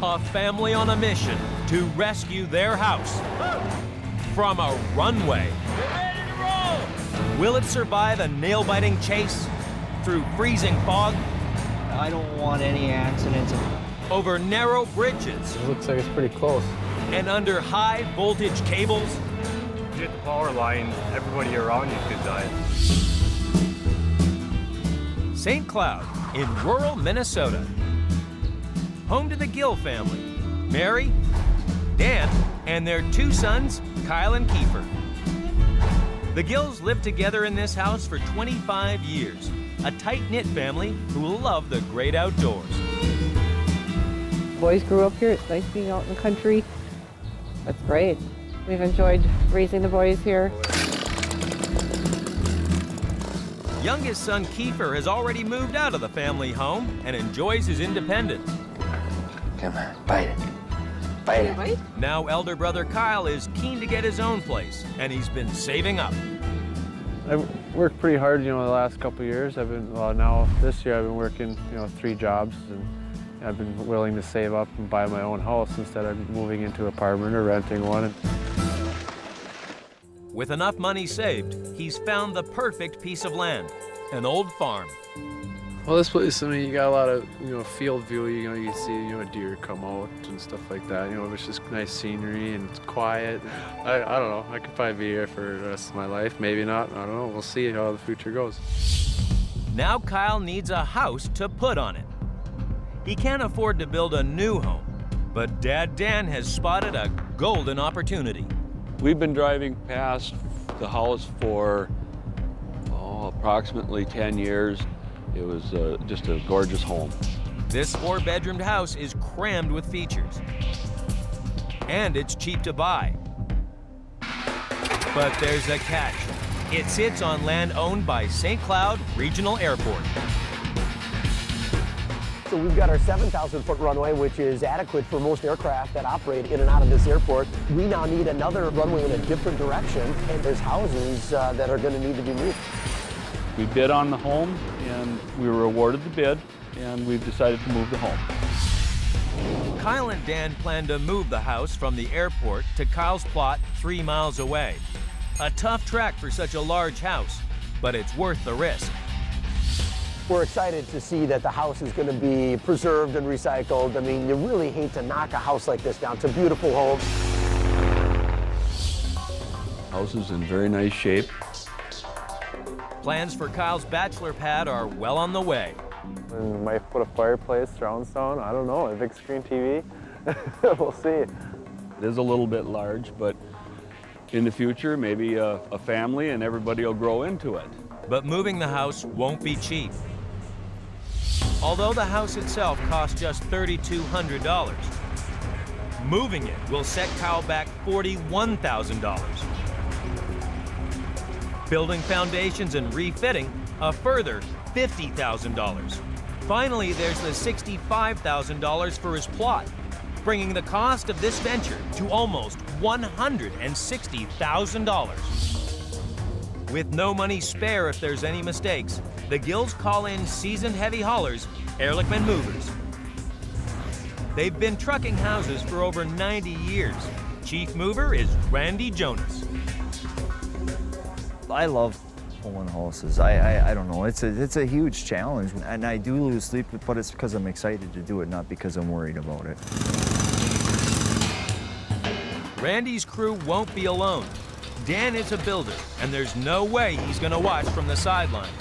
A family on a mission to rescue their house from a runway. We're ready to roll! Will it survive a nail-biting chase through freezing fog? I don't want any accidents. Over narrow bridges? It looks like it's pretty close. And under high-voltage cables? If you hit the power line, everybody around you could die. St. Cloud in rural Minnesota. Home to the Gill family, Mary, Dan, and their 2 sons, Kyle and Kiefer. The Gills lived together in this house for 25 years, a tight-knit family who love the great outdoors. Boys grew up here. It's nice being out in the country. That's great. We've enjoyed raising the boys here. Youngest son Kiefer has already moved out of the family home and enjoys his independence. Come on, bite it. Bite it. Right? Now elder brother Kyle is keen to get his own place, and he's been saving up. I've worked pretty hard, the last couple of years. Now this year I've been working, 3 jobs, and I've been willing to save up and buy my own house instead of moving into an apartment or renting one. With enough money saved, he's found the perfect piece of land, an old farm. Well, this place, you got a lot of, field view. You can see, deer come out and stuff like that. It's just nice scenery and it's quiet. I don't know. I could probably be here for the rest of my life. Maybe not. I don't know. We'll see how the future goes. Now Kyle needs a house to put on it. He can't afford to build a new home, but Dad Dan has spotted a golden opportunity. We've been driving past the house for approximately 10 years. It was just a gorgeous home. This 4-bedroomed house is crammed with features. And it's cheap to buy. But there's a catch. It sits on land owned by St. Cloud Regional Airport. So we've got our 7,000-foot runway, which is adequate for most aircraft that operate in and out of this airport. We now need another runway in a different direction, and there's houses that are going to need to be moved. We bid on the home, and we were awarded the bid, and we've decided to move the home. Kyle and Dan plan to move the house from the airport to Kyle's plot 3 miles away. A tough trek for such a large house, but it's worth the risk. We're excited to see that the house is going to be preserved and recycled. I mean, you really hate to knock a house like this down. It's a beautiful home. House is in very nice shape. Plans for Kyle's bachelor pad are well on the way. And might put a fireplace, surround sound. I don't know, a big screen TV. We'll see. It is a little bit large, but in the future, maybe a family and everybody will grow into it. But moving the house won't be cheap. Although the house itself costs just $3,200, moving it will set Kyle back $41,000. Building foundations and refitting, a further $50,000. Finally, there's the $65,000 for his plot, bringing the cost of this venture to almost $160,000. With no money spare if there's any mistakes, the Gills call in seasoned heavy haulers, Ehrlichman Movers. They've been trucking houses for over 90 years. Chief mover is Randy Jonas. I love pulling houses. I don't know. It's a huge challenge, and I do lose sleep, but it's because I'm excited to do it, not because I'm worried about it. Randy's crew won't be alone. Dan is a builder, and there's no way he's going to watch from the sideline.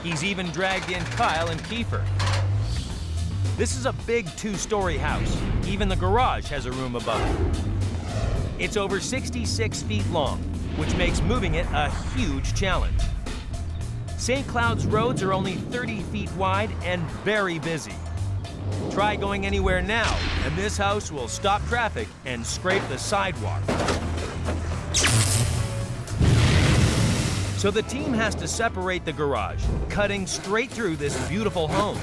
He's even dragged in Kyle and Kiefer. This is a big 2-story house. Even the garage has a room above it. It's over 66 feet long, which makes moving it a huge challenge. St. Cloud's roads are only 30 feet wide and very busy. Try going anywhere now, and this house will stop traffic and scrape the sidewalk. So the team has to separate the garage, cutting straight through this beautiful home.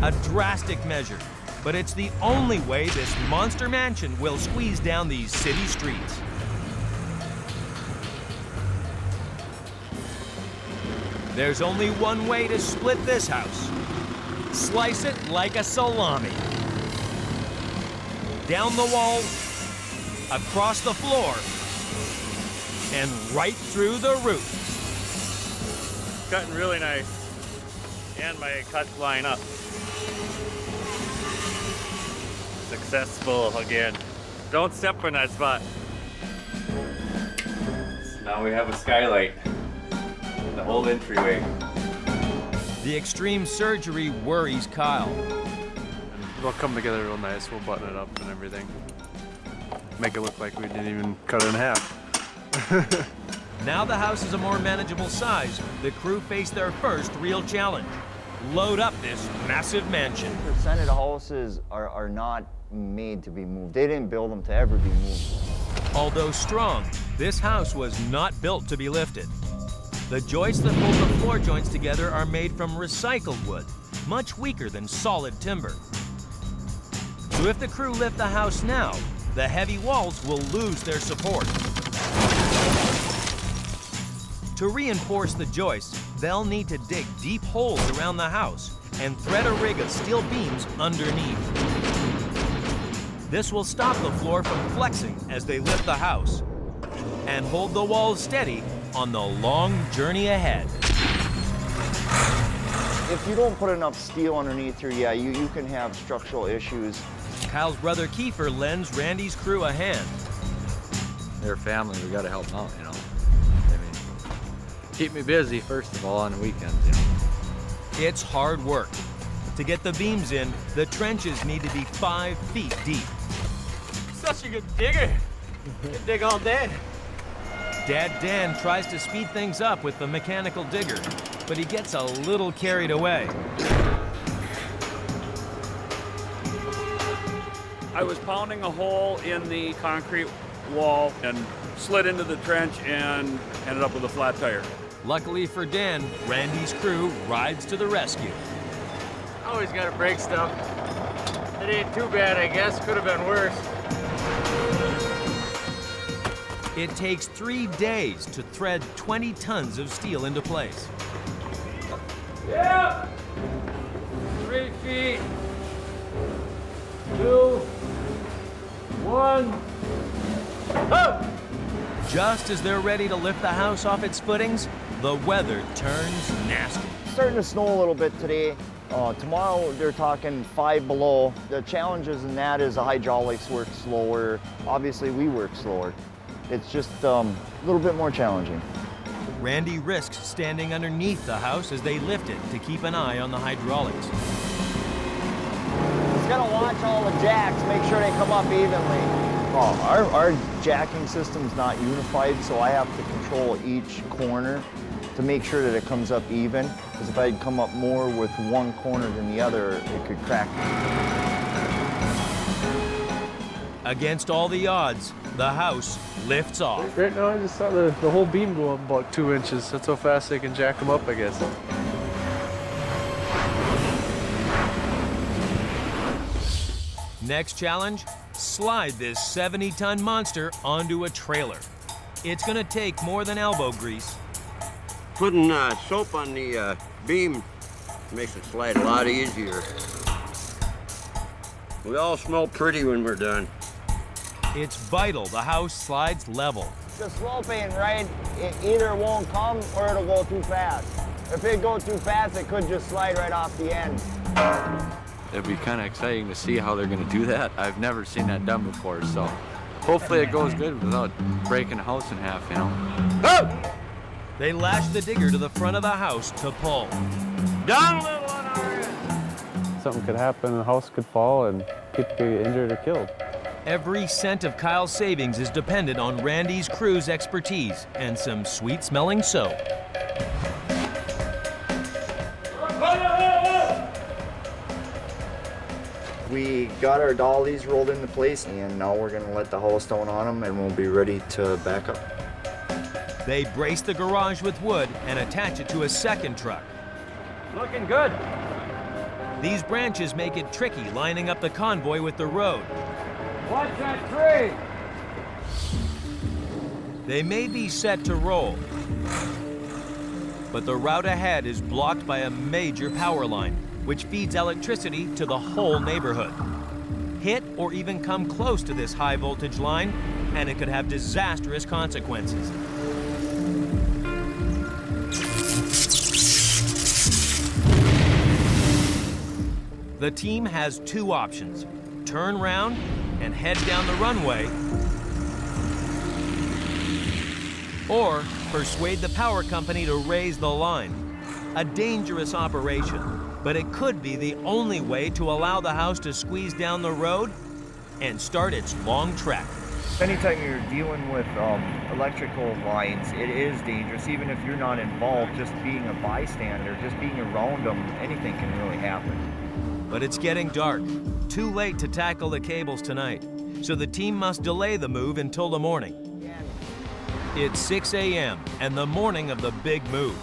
A drastic measure, but it's the only way this monster mansion will squeeze down these city streets. There's only one way to split this house. Slice it like a salami. down the wall, across the floor, and right through the roof. Cutting really nice. And my cuts line up. Successful again. Don't step on that spot. So now we have a skylight. The whole entryway. The extreme surgery worries Kyle. It'll come together real nice. We'll button it up and everything. Make it look like we didn't even cut it in half. Now the house is a more manageable size. The crew face their first real challenge. Load up this massive mansion. Percent of the houses are not made to be moved. They didn't build them to ever be moved. Although strong, this house was not built to be lifted. The joists that hold the floor joints together are made from recycled wood, much weaker than solid timber. So if the crew lift the house now, the heavy walls will lose their support. To reinforce the joists, they'll need to dig deep holes around the house and thread a rig of steel beams underneath. This will stop the floor from flexing as they lift the house and hold the walls steady on the long journey ahead. If you don't put enough steel underneath here, yeah, you can have structural issues. Kyle's brother Kiefer lends Randy's crew a hand. They're family, we gotta help them out, you know. I mean, keep me busy, first of all, on the weekends, you know. It's hard work. To get the beams in, the trenches need to be 5 feet deep. Such a good digger. You can dig all day. Dad Dan tries to speed things up with the mechanical digger, but he gets a little carried away. I was pounding a hole in the concrete wall and slid into the trench and ended up with a flat tire. Luckily for Dan, Randy's crew rides to the rescue. Always gotta break stuff. It ain't too bad, I guess. Could have been worse. It takes 3 days to thread 20 tons of steel into place. Yeah! 3 feet. 2. 1. Up! Just as they're ready to lift the house off its footings, the weather turns nasty. Starting to snow a little bit today. Tomorrow they're talking 5 below. The challenges in that is the hydraulics work slower. Obviously we work slower. It's just a little bit more challenging. Randy risks standing underneath the house as they lift it to keep an eye on the hydraulics. Just gotta watch all the jacks, make sure they come up evenly. Our jacking system's not unified, so I have to control each corner to make sure that it comes up even. Because if I come up more with one corner than the other, it could crack. Against all the odds, the house lifts off. Right now I just saw the whole beam go up about 2 inches. That's how fast they can jack them up, I guess. Next challenge, slide this 70-ton monster onto a trailer. It's gonna take more than elbow grease. Putting soap on the beam makes it slide a lot easier. We all smell pretty when we're done. It's vital the house slides level. The slope ain't right. It either won't come or it'll go too fast. If it goes too fast, it could just slide right off the end. It'd be kind of exciting to see how they're gonna do that. I've never seen that done before, so hopefully it goes good without breaking the house in half, you know. Oh! They lash the digger to the front of the house to pull. Down a little on our end. Something could happen, the house could fall, and people could get injured or killed. Every cent of Kyle's savings is dependent on Randy's crew's expertise and some sweet-smelling soap. We got our dollies rolled into place, and now we're gonna let the house down on them, and we'll be ready to back up. They brace the garage with wood and attach it to a second truck. Looking good. These branches make it tricky lining up the convoy with the road. Watch that tree. They may be set to roll, but the route ahead is blocked by a major power line, which feeds electricity to the whole neighborhood. hit or even come close to this high voltage line, and it could have disastrous consequences. The team has two options: turn round and head down the runway, or persuade the power company to raise the line. A dangerous operation, but it could be the only way to allow the house to squeeze down the road and start its long trek. Anytime you're dealing with electrical lines, it is dangerous. Even if you're not involved, just being a bystander, just being around them, anything can really happen. But it's getting dark. Too late to tackle the cables tonight, so the team must delay the move until the morning. It's 6 a.m. and the morning of the big move.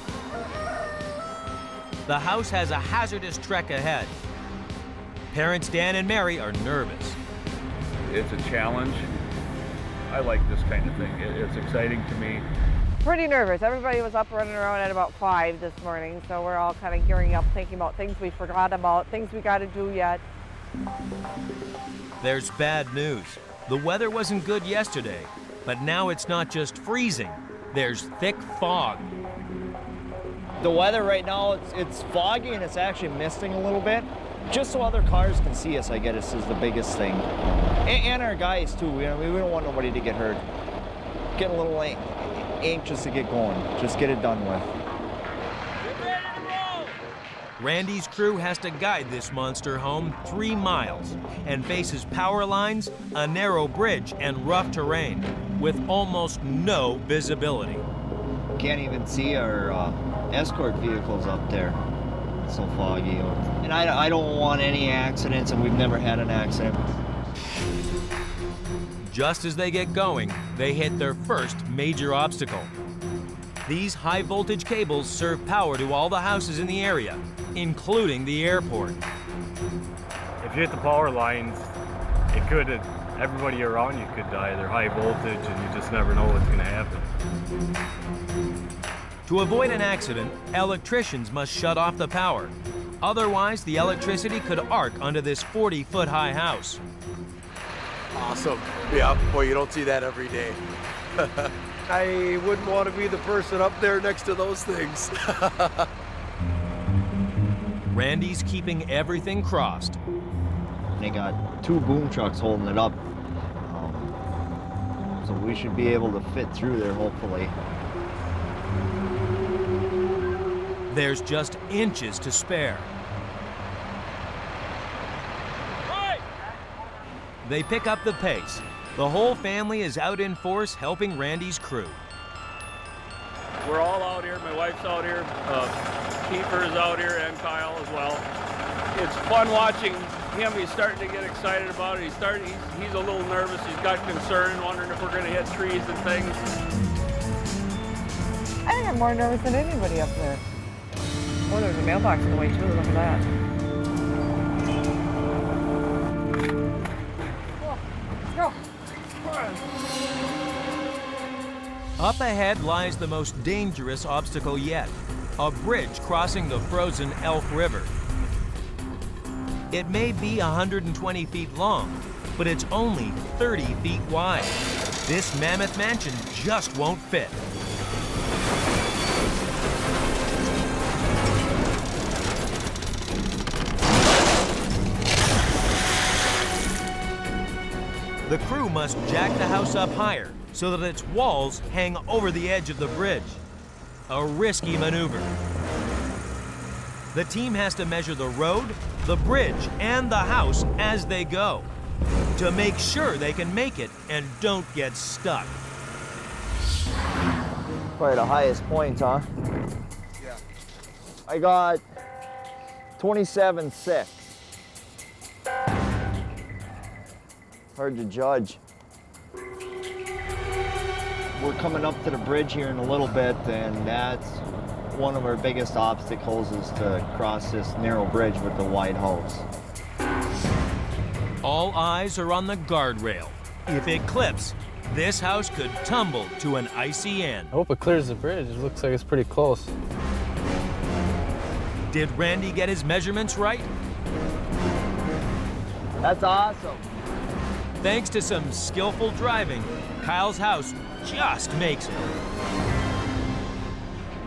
The house has a hazardous trek ahead. Parents Dan and Mary are nervous. It's a challenge. I like this kind of thing. It's exciting to me. Pretty nervous. Everybody was up running around at about 5 this morning, so we're all kind of gearing up, thinking about things we forgot about, things we got to do yet. There's bad news. The weather wasn't good yesterday, but now it's not just freezing. There's thick fog. The weather right now, it's foggy and it's actually misting a little bit. Just so other cars can see us, I guess, is the biggest thing. And our guys too. We don't want nobody to get hurt. Getting a little anxious to get going. Just get it done with. Randy's crew has to guide this monster home 3 miles and faces power lines, a narrow bridge, and rough terrain with almost no visibility. Can't even see our escort vehicles up there. It's so foggy. And I don't want any accidents, and we've never had an accident. Just as they get going, they hit their first major obstacle. These high voltage cables serve power to all the houses in the area, including the airport. If you hit the power lines, it could, everybody around you could die. They're high voltage and you just never know what's going to happen. To avoid an accident, electricians must shut off the power. Otherwise, the electricity could arc onto this 40-foot high house. Awesome. Yeah, boy, you don't see that every day. I wouldn't want to be the person up there next to those things. Randy's keeping everything crossed. They got 2 boom trucks holding it up. So we should be able to fit through there, hopefully. There's just inches to spare. They pick up the pace. The whole family is out in force helping Randy's crew. We're all out here. My wife's out here. Kiefer is out here, and Kyle as well. It's fun watching him. He's starting to get excited about it. He's a little nervous. He's got concern, wondering if we're going to hit trees and things. I think I'm more nervous than anybody up there. Oh, there's a mailbox in the way too. Look at that. Go. Up ahead lies the most dangerous obstacle yet, a bridge crossing the frozen Elk River. It may be 120 feet long, but it's only 30 feet wide. This mammoth mansion just won't fit. The crew must jack the house up higher so that its walls hang over the edge of the bridge. A risky maneuver. The team has to measure the road, the bridge, and the house as they go to make sure they can make it and don't get stuck. Probably the highest point, huh? Yeah. I got 27.6. Hard to judge. We're coming up to the bridge here in a little bit, and that's one of our biggest obstacles, is to cross this narrow bridge with the wide house. All eyes are on the guardrail. If it clips, this house could tumble to an icy end. I hope it clears the bridge. It looks like it's pretty close. Did Randy get his measurements right? That's awesome. Thanks to some skillful driving, Kyle's house just makes it.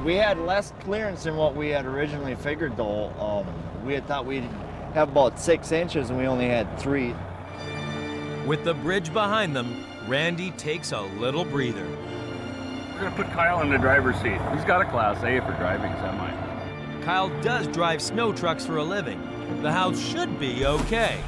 We had less clearance than what we had originally figured, though. We had thought we'd have about 6 inches, and we only had 3. With the bridge behind them, Randy takes a little breather. We're gonna put Kyle in the driver's seat. He's got a Class A for driving semi. Kyle does drive snow trucks for a living. The house should be okay.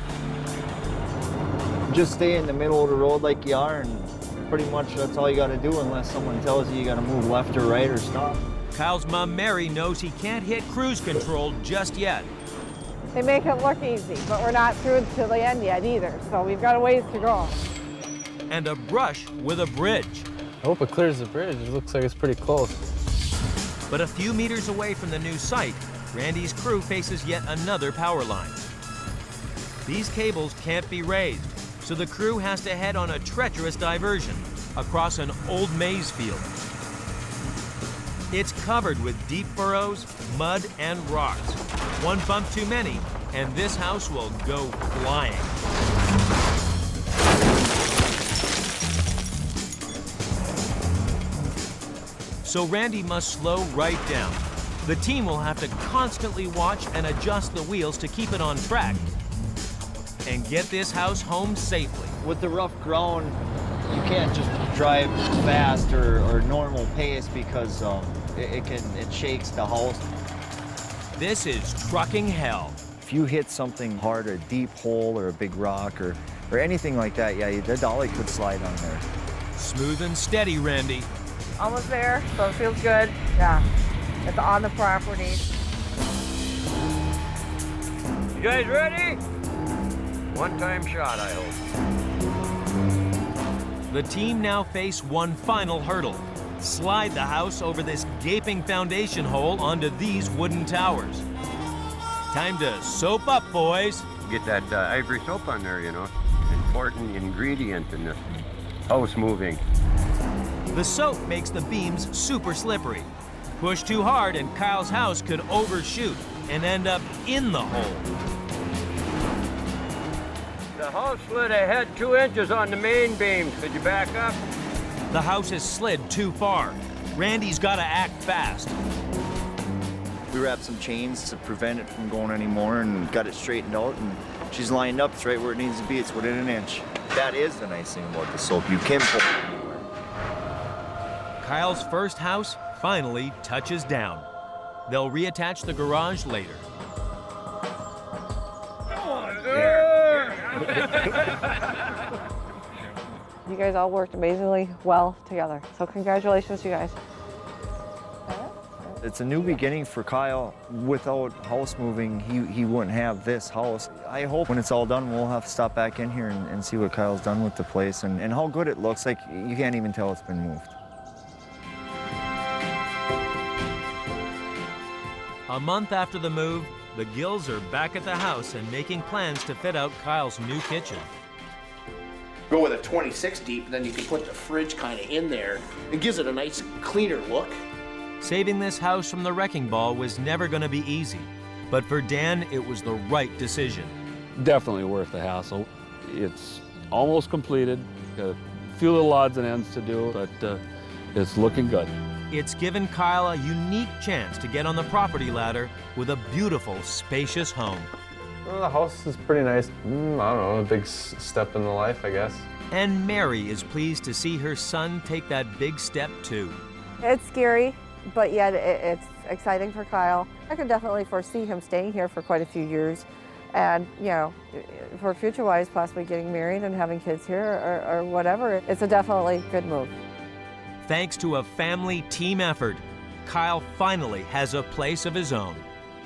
Just stay in the middle of the road like you are, and pretty much that's all you gotta do unless someone tells you you gotta move left or right or stop. Kyle's mom, Mary, knows he can't hit cruise control just yet. They make it look easy, but we're not through to the end yet either, so we've got a ways to go. And a brush with a bridge. I hope it clears the bridge. It looks like it's pretty close. But a few meters away from the new site, Randy's crew faces yet another power line. These cables can't be raised, so the crew has to head on a treacherous diversion across an old maize field. It's covered with deep furrows, mud, and rocks. One bump too many, and this house will go flying. So Randy must slow right down. The team will have to constantly watch and adjust the wheels to keep it on track and get this house home safely. With the rough ground, you can't just drive fast or normal pace because it shakes the house. This is trucking hell. If you hit something hard, a deep hole or a big rock or anything like that, yeah, the dolly could slide on there. Smooth and steady, Randy. Almost there, so it feels good. Yeah, it's on the property. You guys ready? One-time shot, I hope. The team now face one final hurdle. Slide the house over this gaping foundation hole onto these wooden towers. Time to soap up, boys. Get that ivory soap on there, you know. Important ingredient in this house moving. The soap makes the beams super slippery. Push too hard and Kyle's house could overshoot and end up in the hole. The house slid ahead 2 inches on the main beams. Could you back up? The house has slid too far. Randy's got to act fast. We wrapped some chains to prevent it from going anymore and got it straightened out, and she's lined up. It's right where it needs to be. It's within an inch. That is the nice thing about the soap. You can pull it anywhere. Kyle's first house finally touches down. They'll reattach the garage later. You guys all worked amazingly well together, so congratulations, you guys. It's a new beginning for Kyle. Without house moving, he wouldn't have this house. I hope when it's all done, we'll have to stop back in here and see what Kyle's done with the place and how good it looks. Like, you can't even tell it's been moved. A month after the move, the Gills are back at the house and making plans to fit out Kyle's new kitchen. Go with a 26 deep, and then you can put the fridge kind of in there. It gives it a nice, cleaner look. Saving this house from the wrecking ball was never going to be easy, but for Dan, it was the right decision. Definitely worth the hassle. It's almost completed. Got a few little odds and ends to do, but it's looking good. It's given Kyle a unique chance to get on the property ladder with a beautiful, spacious home. Well, the house is pretty nice. I don't know, a big step in the life, I guess. And Mary is pleased to see her son take that big step too. It's scary, but yet it's exciting for Kyle. I can definitely foresee him staying here for quite a few years. And, you know, for future-wise, possibly getting married and having kids here or whatever, it's a definitely good move. Thanks to a family team effort, Kyle finally has a place of his own.